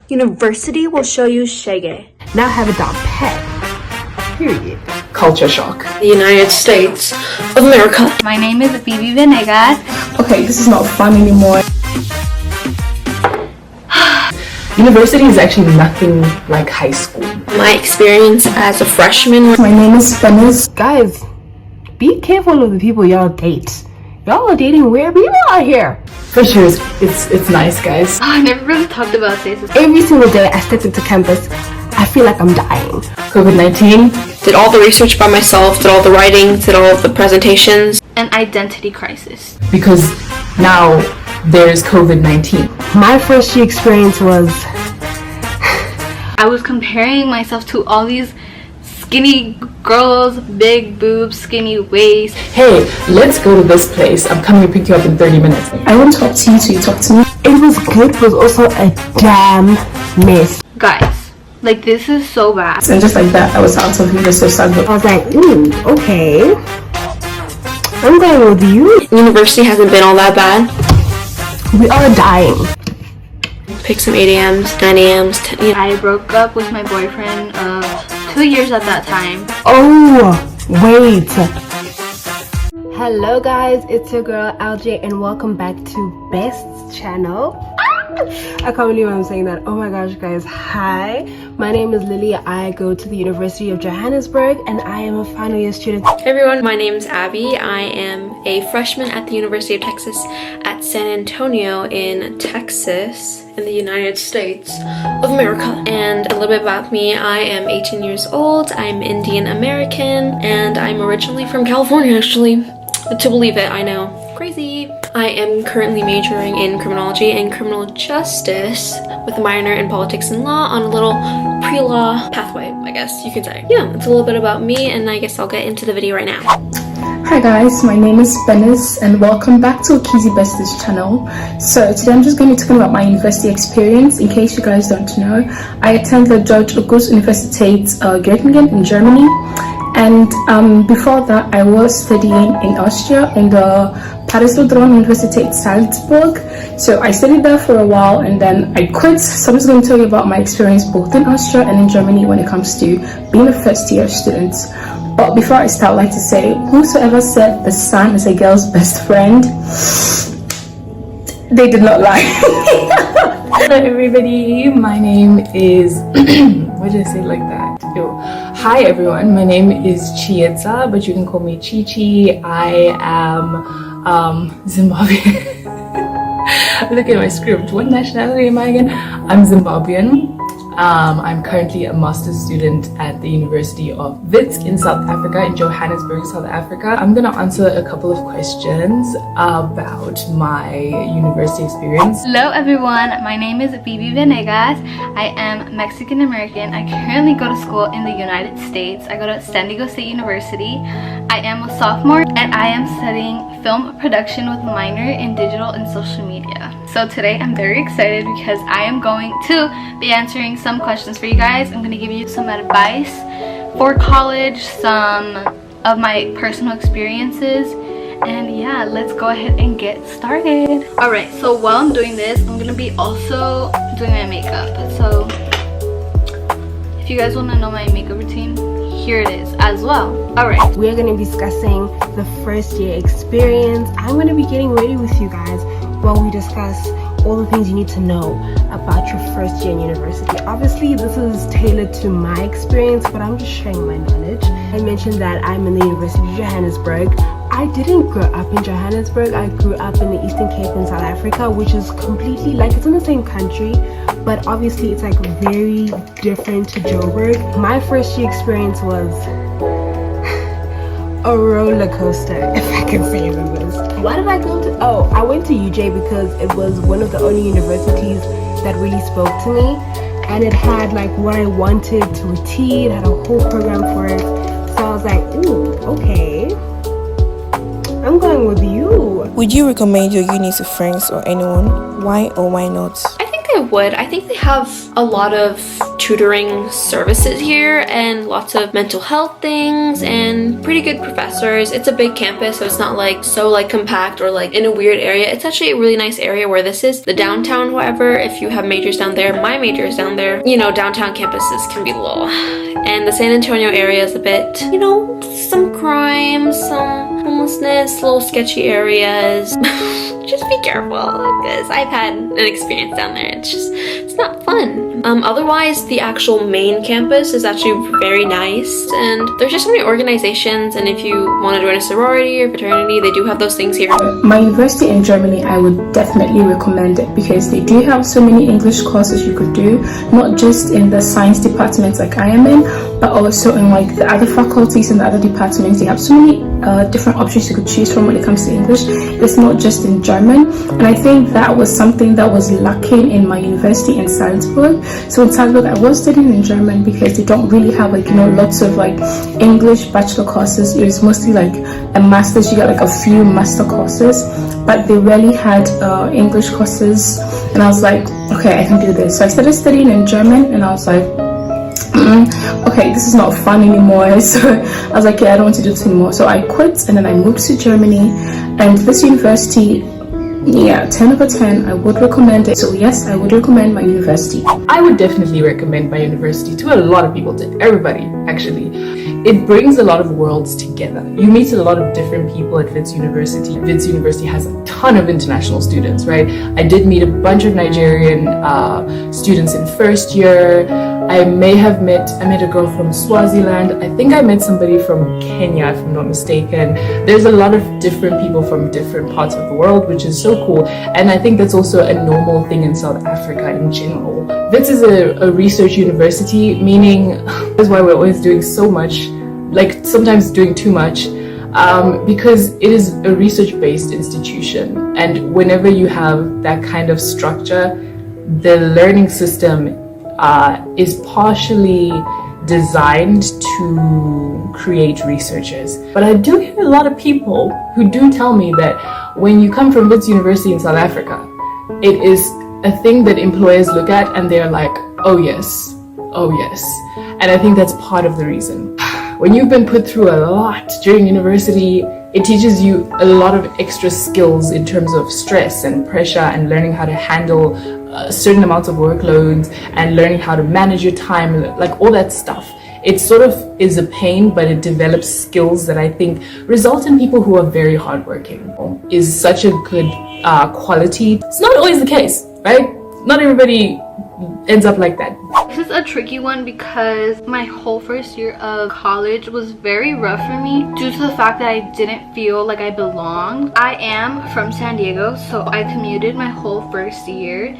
University will show you shege. Now have it down pat. Period. Culture shock. The United States of America. My name is ABBY TOMYDAS. Okay, this is not fun anymore. University is actually nothing like high school. My experience as a freshman. My name is FRESHMEN. Guys, be careful of the people y'all date. Y'all are dating weird people out here. For sure, it's nice, guys. I never really talked about this. Every single day I step into campus, I feel like I'm dying. COVID-19. Did all the research by myself, did all the writing, did all the presentations. An identity crisis. Because now there's COVID-19. My first year experience was... I was comparing myself to all these skinny girls, big boobs, skinny waist. Hey, let's go to this place. I'm coming to pick you up in 30 minutes. I won't talk to you till you talk to me. It was good, but it was also a damn mess. Guys, like this is so bad. And just like that, I was out of university. I was like, okay. I'm going with you. University hasn't been all that bad. We are dying. Pick some 8 a.m.s, 9 a.m.s, 10 a.m. I broke up with my boyfriend of 2 years at that time. Oh, wait. Hello guys, it's your girl LJ and welcome back to Best's channel. I can't believe I'm saying that. Oh my gosh guys, hi. My name is Lily. I go to the University of Johannesburg and I am a final year student. Hey everyone, my name's Abby. I am a freshman at the University of Texas at San Antonio in Texas, in the United States of America. And a little bit about me, I am 18 years old, I'm Indian American, and I'm originally from California actually. To believe it, I know. Crazy. I am currently majoring in criminology and criminal justice with a minor in politics and law on a little pre-law pathway, I guess you could say. Yeah, it's a little bit about me and I guess I'll get into the video right now. Hi guys, my name is Benis and welcome back to Kizzy Best's channel. So today I'm just going to be talking about my university experience. In case you guys don't know, I attended George August Universität Göttingen in Germany. And before that, I was studying in Austria in the Paris-Lodron Universität Salzburg. So I studied there for a while and then I quit. So I'm just going to tell you about my experience both in Austria and in Germany when it comes to being a first year student. But before I start, I'd like to say, whosoever said the sun is a girl's best friend, they did not lie. Hello everybody, my name is, why did I say it like that? Yo. Hi everyone, my name is Chietza, but you can call me Chichi. I am Zimbabwean. Look at my script. What nationality am I again? I'm Zimbabwean. I'm currently a master's student at the University of Wits in South Africa, in Johannesburg, South Africa. I'm gonna answer a couple of questions about my university experience. Hello everyone, my name is ABBY TOMYDAS. I am Mexican American. I currently go to school in the United States. I go to San Diego State University. I am a sophomore and I am studying film production with a minor in digital and social media. So today I'm very excited because I am going to be answering some questions for you guys. I'm going to give you some advice for college, some of my personal experiences, and yeah, let's go ahead and get started. Alright, so while I'm doing this, I'm going to be also doing my makeup. So if you guys want to know my makeup routine, here it is as well. Alright, We're going to be discussing the first year experience. I'm going to be getting ready with you guys while we discuss all the things you need to know about your first year in university. Obviously, this is tailored to my experience, but I'm just sharing my knowledge. I mentioned that I'm in the University of Johannesburg. I didn't grow up in Johannesburg. I grew up in the Eastern Cape in South Africa, which is completely, like, it's in the same country, but obviously it's like very different to Joburg. My first year experience was a roller coaster, if I can say it like this. Why did I go to, I went to UJ because it was one of the only universities that really spoke to me, and it had like what I wanted to retain. It had a whole program for it, so I was like, ooh, okay, I'm going with you. Would you recommend your uni to friends or anyone? Why or why not? I think I would. I think they have a lot of tutoring services here and lots of mental health things and pretty good professors. It's a big campus, so it's not like so like compact or like in a weird area. It's actually a really nice area where this is. The downtown, however, if you have majors down there, my major is down there, you know, downtown campuses can be low. And the San Antonio area is a bit, you know, some crime, some homelessness, little sketchy areas. Just be careful, because I've had an experience down there. It's not fun. Otherwise, the actual main campus is actually very nice, and there's just so many organizations, and if you want to join a sorority or fraternity, they do have those things here. My university in Germany, I would definitely recommend it because they do have so many English courses you could do, not just in the science departments like I am in, but also in like the other faculties and the other departments. They have so many different options you could choose from when it comes to English. It's not just in German, and I think that was something that was lacking in my university in Salzburg. So in Salzburg, I was studying in German because they don't really have like, you know, lots of like English bachelor courses. It was mostly like a master's. You got like a few master courses, but they rarely had English courses. And I was like, okay, I can do this. So I started studying in German, and I was like, okay, this is not fun anymore. So I was like, yeah, I don't want to do this anymore. So I quit, and then I moved to Germany, and this university, yeah, 10 over 10, I would recommend it. So yes, I would recommend my university. I would definitely recommend my university to a lot of people, to everybody actually. It brings a lot of worlds together. You meet a lot of different people at Wits University. Wits University has a ton of international students, right? I did meet a bunch of Nigerian students in first year. I met a girl from Swaziland. I think I met somebody from Kenya, if I'm not mistaken. There's a lot of different people from different parts of the world, which is so cool. And I think that's also a normal thing in South Africa in general. Wits is a research university, meaning that's why we're always doing so much, like sometimes doing too much, because it is a research-based institution. And whenever you have that kind of structure, the learning system is partially designed to create researchers. But I do hear a lot of people who do tell me that when you come from Wits University in South Africa, it is a thing that employers look at and they're like, oh yes, oh yes. And I think that's part of the reason. When you've been put through a lot during university, it teaches you a lot of extra skills in terms of stress and pressure and learning how to handle certain amounts of workloads and learning how to manage your time, like all that stuff. It sort of is a pain, but it develops skills that I think result in people who are very hardworking. Is such a good quality. It's not always the case, right? Not everybody ends up like that. This is a tricky one because my whole first year of college was very rough for me due to the fact that I didn't feel like I belonged. I am from San Diego, so I commuted my whole first year,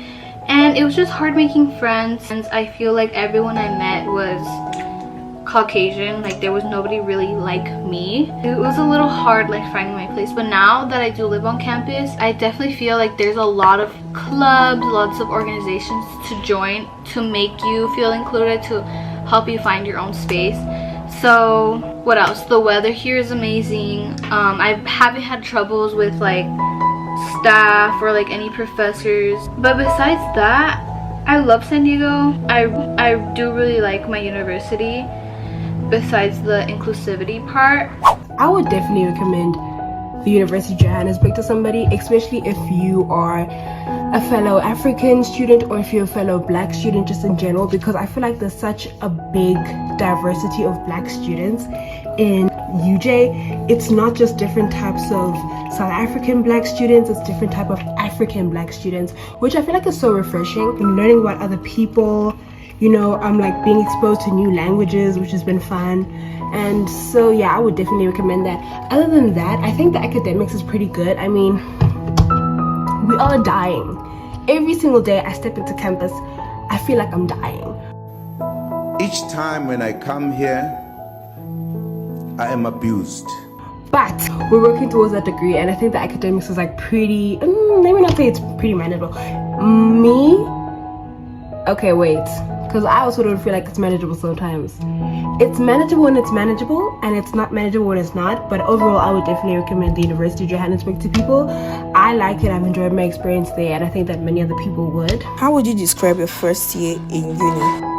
and it was just hard making friends, and I feel like everyone I met was Caucasian. Like there was nobody really like me. It was a little hard like finding my place, but now that I do live on campus, I definitely feel like there's a lot of clubs, lots of organizations to join to make you feel included, to help you find your own space. So what else? The weather here is amazing. I haven't had troubles with like staff or like any professors, but besides that, I love San Diego. I do really like my university, besides the inclusivity part. I would definitely recommend the University of Johannesburg to somebody, especially if you are a fellow African student or if you're a fellow black student just in general, because I feel like there's such a big diversity of black students in UJ. It's not just different types of South African black students, it's different type of African black students, which I feel like is so refreshing. And learning about other people, you know, I'm like being exposed to new languages, which has been fun. And so yeah, I would definitely recommend that. Other than that, I think the academics is pretty good. I mean, we are dying. Every single day I step into campus, I feel like I'm dying. Each time when I come here, I am abused. But we're working towards that degree, and I think the academics is like pretty, let me not say it's pretty manageable. Okay, wait, because I also don't feel like it's manageable sometimes. It's manageable when it's manageable, and it's not manageable when it's not. But overall, I would definitely recommend the University of Johannesburg to people. I like it, I've enjoyed my experience there, and I think that many other people would. How would you describe your first year in uni?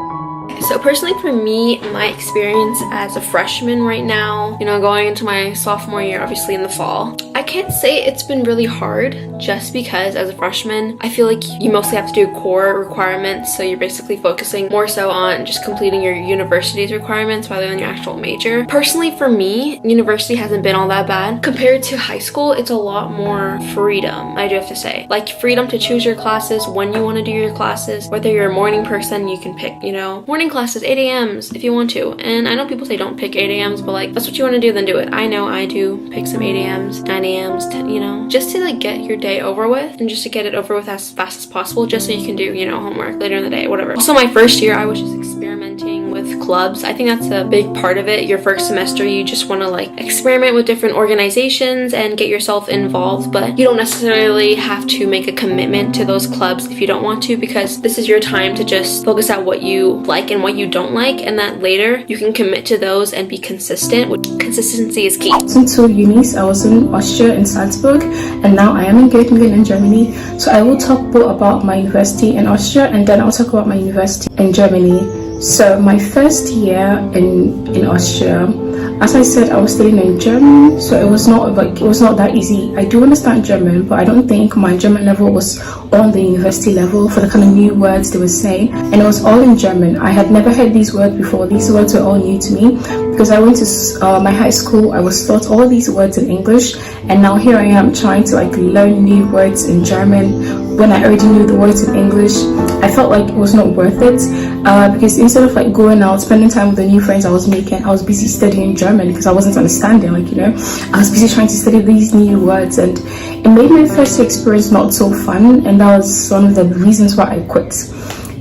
So personally for me, my experience as a freshman right now, you know, going into my sophomore year, obviously in the fall, I can't say it's been really hard just because as a freshman, I feel like you mostly have to do core requirements. So you're basically focusing more so on just completing your university's requirements rather than your actual major. Personally for me, university hasn't been all that bad. Compared to high school, it's a lot more freedom, I do have to say. Like freedom to choose your classes, when you want to do your classes. Whether you're a morning person, you can pick, you know, morning classes, 8 a.m.s if you want to. And I know people say don't pick 8 a.m.s, but like, that's what you want to do, then do it. I know I do pick some 8 a.m.s, 9 a.m.s, 10, you know, just to like get your day over with and just to get it over with as fast as possible, just so you can do, you know, homework later in the day, whatever. Also, my first year, I was just experimenting with clubs. I think that's a big part of it. Your first semester, you just want to like experiment with different organizations and get yourself involved, but you don't necessarily have to make a commitment to those clubs if you don't want to, because this is your time to just focus on what you like and what you don't like, and that later you can commit to those and be consistent. Consistency is key. Into unis, I was in Austria in Salzburg, and now I am in Göttingen in Germany. So I will talk both about my university in Austria and then I'll talk about my university in Germany. So my first year in Austria, as I said, I was studying in German, so it was not that easy. I do understand German, but I don't think my German level was on the university level for the kind of new words they were saying, and it was all in German. I had never heard these words before. These words were all new to me because I went to my high school. I was taught all these words in English, and now here I am trying to like learn new words in German when I already knew the words in English. I felt like it was not worth it because instead of like going out, spending time with the new friends I was making, I was busy studying German because I wasn't understanding, like, you know, I was busy trying to study these new words, and it made my first experience not so fun, and that was one of the reasons why I quit.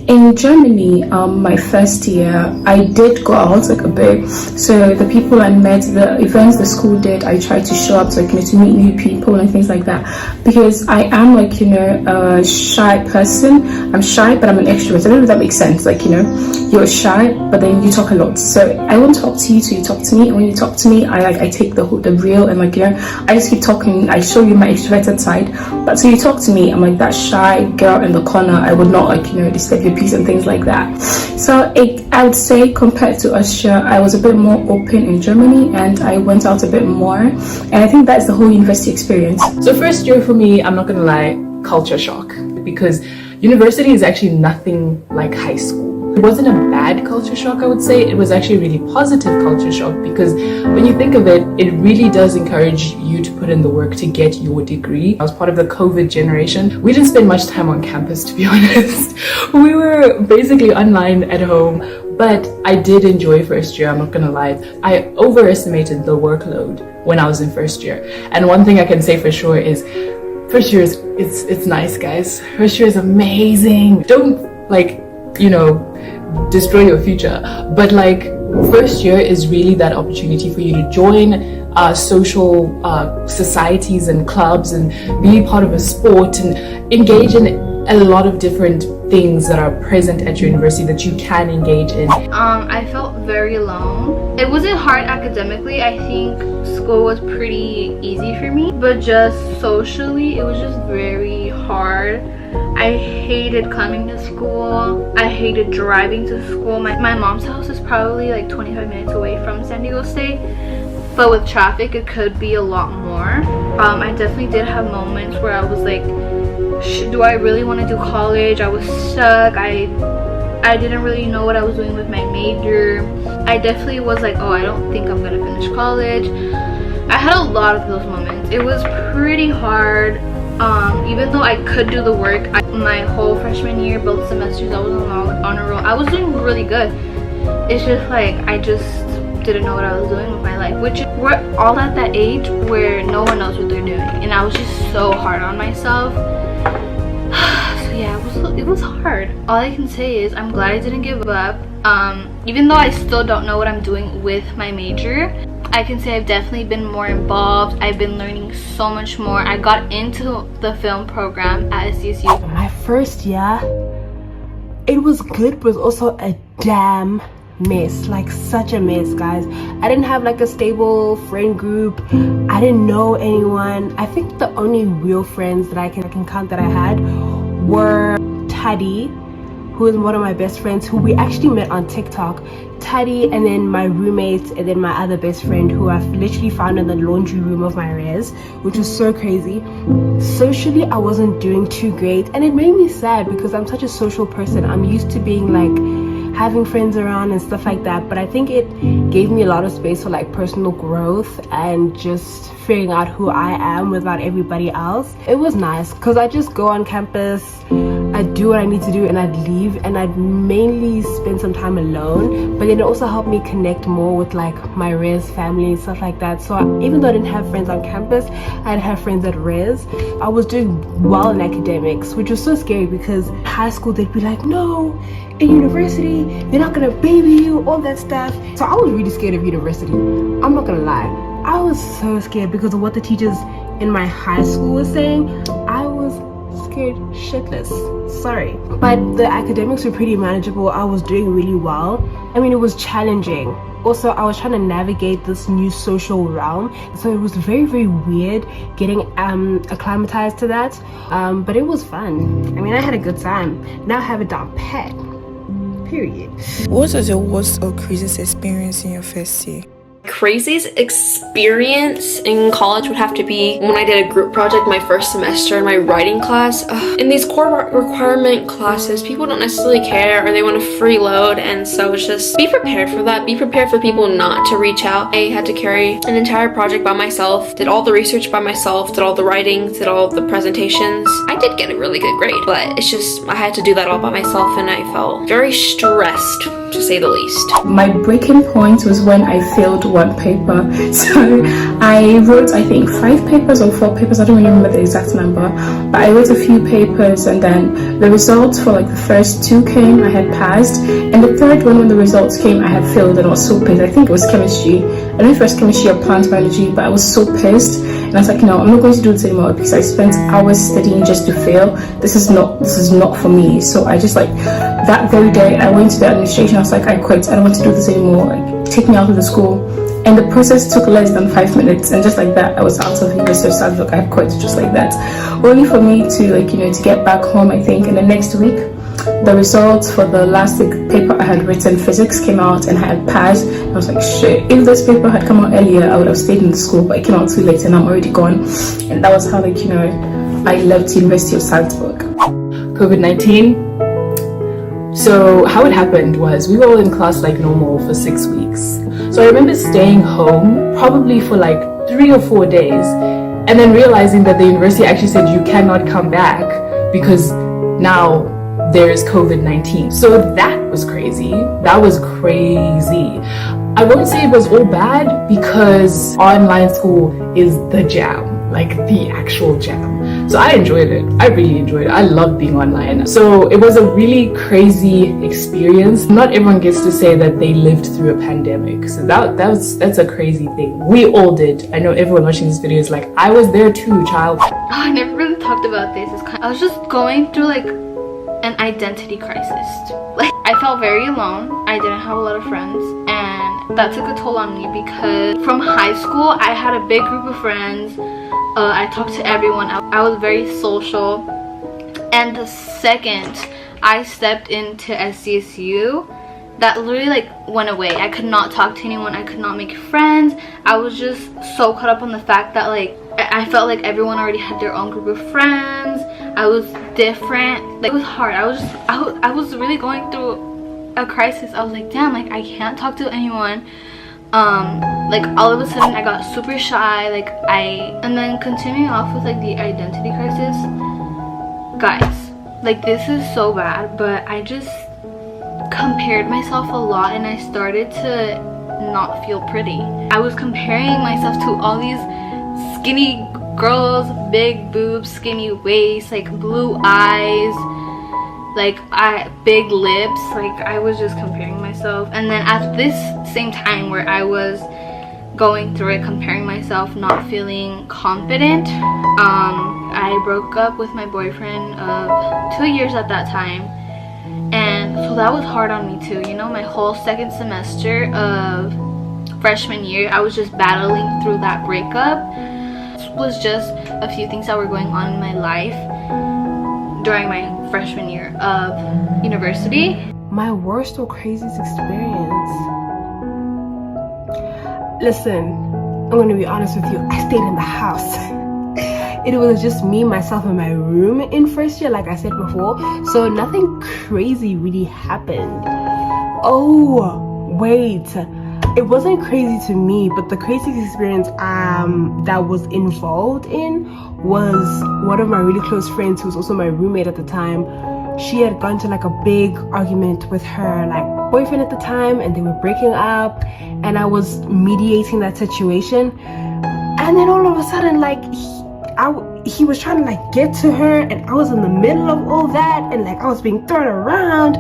In Germany, my first year, I did go out like a bit. So the people I met, the events the school did, I tried to show up to, like, you know, to meet new people and things like that. Because I am, like, you know, a shy person. I'm shy, but I'm an extrovert. I don't know if that makes sense. Like, you know, you're shy, but then you talk a lot. So I won't talk to you till you talk to me. And when you talk to me, I take the real, and, like, you know, I just keep talking. I show you my extroverted side. But so you talk to me, I'm like that shy girl in the corner. I would not, like, you know, disturb your peace and things like that. So I would say compared to Austria, I was a bit more open in Germany, and I went out a bit more, and I think that's the whole university experience. So first year for me, I'm not gonna lie, culture shock, because university is actually nothing like high school. It wasn't a bad culture shock, I would say. It was actually a really positive culture shock, because when you think of it, it really does encourage you to put in the work to get your degree. I was part of the COVID generation. We didn't spend much time on campus, to be honest. We were basically online at home, but I did enjoy first year, I'm not gonna lie. I overestimated the workload when I was in first year. And one thing I can say for sure is, first year is, it's nice, guys. First year is amazing. Don't, like, you know, destroy your future, but like first year is really that opportunity for you to join social societies and clubs and be part of a sport and engage in a lot of different things that are present at your university that you can engage in. I felt very alone. It wasn't hard academically. I think school was pretty easy for me, but just socially it was just very hard. I hated coming to school. I hated driving to school. My mom's house is probably like 25 minutes away from San Diego State, but with traffic it could be a lot more. I definitely did have moments where I was like, do I really want to do college? I was stuck. I didn't really know what I was doing with my major. I definitely was like, oh, I don't think I'm gonna finish college. I had a lot of those moments. It was pretty hard. Even though I could do the work, my whole freshman year, both semesters, I was on a roll. I was doing really good. It's just like I just didn't know what I was doing with my life, which we're all at that age where no one knows what they're doing, and I was just so hard on myself. So yeah, it was hard. All I can say is I'm glad I didn't give up. Even though I still don't know what I'm doing with my major, I can say I've definitely been more involved. I've been learning so much more. I got into the film program at SDSU. My first year, it was good, but it was also a damn mess. Like such a mess, guys. I didn't have like a stable friend group. I didn't know anyone. I think the only real friends that I can count that I had were Taddy, who is one of my best friends, who we actually met on TikTok, Taddy, and then my roommates, and then my other best friend, who I've literally found in the laundry room of my res, which was so crazy. Socially, I wasn't doing too great, and it made me sad because I'm such a social person. I'm used to being like having friends around and stuff like that, but I think it gave me a lot of space for like personal growth and just figuring out who I am without everybody else. It was nice because I just go on campus, I do what I need to do, and I'd leave, and I'd mainly spend some time alone. But then it also helped me connect more with like my res family and stuff like that. So even though I didn't have friends on campus, I'd have friends at res. I was doing well in academics, which was so scary because high school they'd be like, no, in university they're not gonna baby you, all that stuff. So I was really scared of university, I'm not gonna lie. I was so scared because of what the teachers in my high school were saying. I was scared shitless, sorry. But the academics were pretty manageable. I was doing really well. I mean, it was challenging. Also, I was trying to navigate this new social realm, so it was very, very weird getting acclimatized to that, but it was fun. I mean, I had a good time. Now I have it down pat, period. What was your worst or craziest experience in your first year? Craziest experience in college would have to be when I did a group project my first semester in my writing class. In these core requirement classes, people don't necessarily care, or they want to freeload, and so it's just be prepared for that. Be prepared for people not to reach out. I had to carry an entire project by myself, did all the research by myself, did all the writing, did all the presentations. I did get a really good grade, but it's just I had to do that all by myself, and I felt very stressed, to say the least. My breaking point was when I failed one paper. So I wrote, I think, 5 papers or 4 papers, I don't really remember the exact number, but I wrote a few papers, and then the results for like the first 2 came, I had passed, and the third one, when the results came, I had failed, and I was so pissed. I think it was chemistry. I don't know if it was chemistry or plant biology, but I was so pissed, and I was like, no, I'm not going to do this anymore because I spent hours studying just to fail. This is not for me. So I just, like, that very day I went to the administration. I was like, I quit, I don't want to do this anymore, like, take me out of the school. And the process took less than 5 minutes, and just like that I was out of University of South. I had quit just like that, only for me to, like, to get back home. I think in the next week the results for the last paper I had written, physics, came out, and I had passed. I was like, shit, if this paper had come out earlier I would have stayed in the school, but it came out too late and I'm already gone. And that was how, like, I left University of Salzburg. COVID-19. So how it happened was we were all in class like normal for 6 weeks. So I remember staying home probably for like 3 or 4 days, and then realizing that the university actually said you cannot come back because now there is COVID-19. So that was crazy. That was crazy. I won't say it was all bad because online school is the jam, like the actual jam. So I enjoyed it. I really enjoyed it. I love being online. So it was a really crazy experience. Not everyone gets to say that they lived through a pandemic. So that's a crazy thing. We all did. I know everyone watching this video is like, I was there too, child. Oh, I never really talked about this. I was just going through like an identity crisis. Like, I felt very alone. I didn't have a lot of friends, and that took a toll on me because from high school I had a big group of friends. I talked to everyone. I was very social, and the second I stepped into SDSU, that literally like went away. I could not talk to anyone. I could not make friends. I was just so caught up on the fact that like I felt like everyone already had their own group of friends. I was different. Like, it was hard. I was really going through a crisis. I was like, damn, like I can't talk to anyone. Like all of a sudden I got super shy. And then continuing off with like the identity crisis, guys, like this is so bad, but I just compared myself a lot, and I started to not feel pretty. I was comparing myself to all these skinny girls, big boobs, skinny waist, like blue eyes, like big lips. Like I was just comparing myself. And then at this same time where I was going through it, comparing myself, not feeling confident, I broke up with my boyfriend of 2 years at that time. And so that was hard on me too. My whole second semester of freshman year, I was just battling through that breakup. It was just a few things that were going on in my life during my freshman year of university. My worst or craziest experience? Listen, I'm gonna be honest with you, I stayed in the house. It was just me, myself, and my room in first year, like I said before, so nothing crazy really happened. Oh, wait. It wasn't crazy to me, but the craziest experience that was involved in was one of my really close friends who was also my roommate at the time. She had gone to like a big argument with her like boyfriend at the time, and they were breaking up, and I was mediating that situation. And then all of a sudden, like he was trying to like get to her, and I was in the middle of all that, and like I was being thrown around.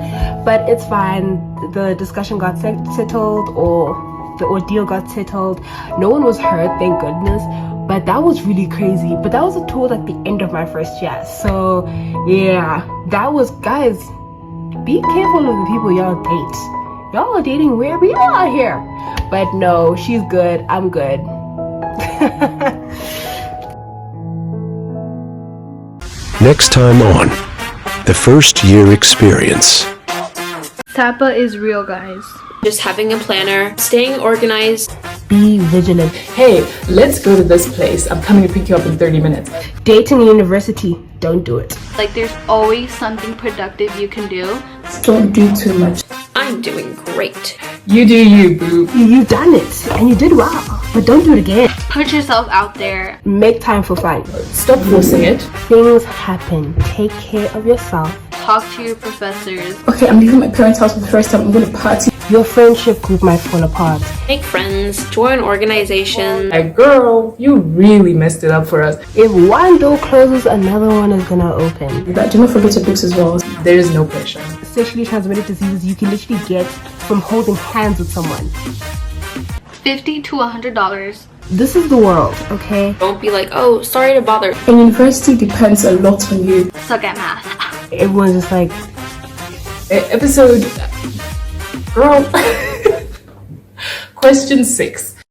But it's fine, the discussion got settled, or the ordeal got settled. No one was hurt, thank goodness. But that was really crazy. But that was towards like the end of my first year. So yeah, that was, guys, be careful of the people y'all date. Y'all are dating weird people out here. But no, she's good, I'm good. Next time on The First Year Experience. SAPA is real, guys. Just having a planner, staying organized. Be vigilant. Hey, let's go to this place. I'm coming to pick you up in 30 minutes. Dating in university, don't do it. Like, there's always something productive you can do. Don't do too much. I'm doing great. You do you, boo. You've done it, and you did well. But don't do it again. Put yourself out there. Make time for fun. Stop forcing it. Things happen. Take care of yourself. Talk to your professors. Okay, I'm leaving my parents' house for the first time. I'm gonna party. Your friendship group might fall apart. Make friends, join organizations. Like, girl, you really messed it up for us. If one door closes, another one is gonna open. But do not forget your books as well. There is no pressure. Sexually transmitted diseases you can literally get from holding hands with someone. $50 to $100. This is the world, okay? Don't be like, oh, sorry to bother. And university depends a lot on you. Suck at math. Everyone's just like, Episode... Girl. Question 6.